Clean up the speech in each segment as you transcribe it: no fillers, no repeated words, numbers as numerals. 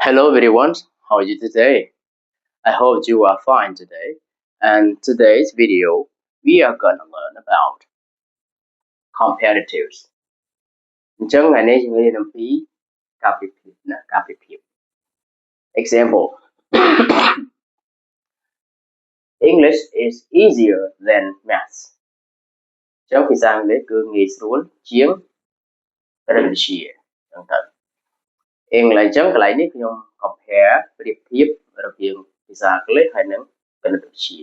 Hello everyone, how are you today? I hope you are fine today. And today's video, we are gonna learn about comparatives.អញ្ចឹងថ្ងៃនេះយើងរៀនអំពីការប្រៀបធៀបណាការប្រៀបធៀប Example English is easier than maths. អញ្ចឹងភាសាអង់គ្លេសគឺងាយស្រួលជាងបរិញ្ញាបត្រអញ្ចឹងទៅអញ្ចឹងកន្លែងនេះខ្ញុំ compare ប្រៀបធៀបរវាងភាសាអង់គ្លេសហើយនិងគណិតវិទ្យា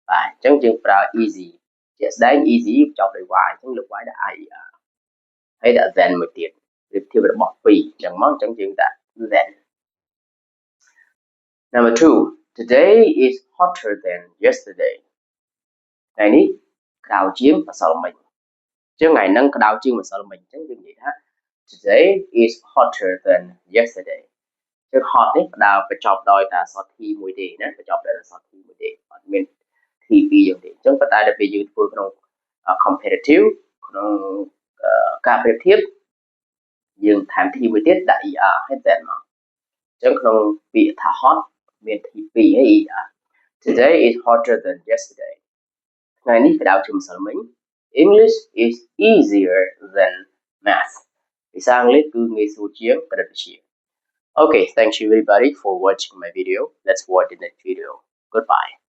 បាទអញ្ចឹងយើងប្រើ easy ជាក់ស្ដែង easy បញ្ចប់ដោយ y អញ្ចឹងលើក y ដាក់ IER ហើយដាក់ then មួយទៀតប្រៀបធៀបរបស់2អញ្ចឹងមកអញ្ចឹងយើងដាក់ then Number 2 Today is hotter than yesterday ថ្ងៃនេះក្តៅជាងម្សិលមិញអញ្ចឹងថ្ងៃហ្នឹងក្តៅជាងម្សិលមិញអញ្ចឹងយើងនិយាយថា Today is hotter than yesterday គឺ hot នេះផ្ដើមបញ្ចប់ដោយតាសត t មួយទេណាបញ្ចប់ដោយតាសត t មួយទេអត់មាន t 2យ៉ាងទេអញ្ចឹងប៉ុន្តែដល់ពេលយើងធ្វើក្នុង comparative ក្នុងការប្រៀបធៀបយើងថែម t មួយទៀតដាក់ er ហើយ then មកអញ្ចឹងក្នុងពាក្យថា hot មាន t 2ហើយ er Today is hotter than yesterday ថ្ងៃនេះក្តៅជាងម្សិលមិញ English is easier than math ភាសាអង់គ្លេសគឺងាយស្រួលជាងគណិតវិទ្យាOkay, thank you everybody for watching my video. Let's watch the next video. Goodbye.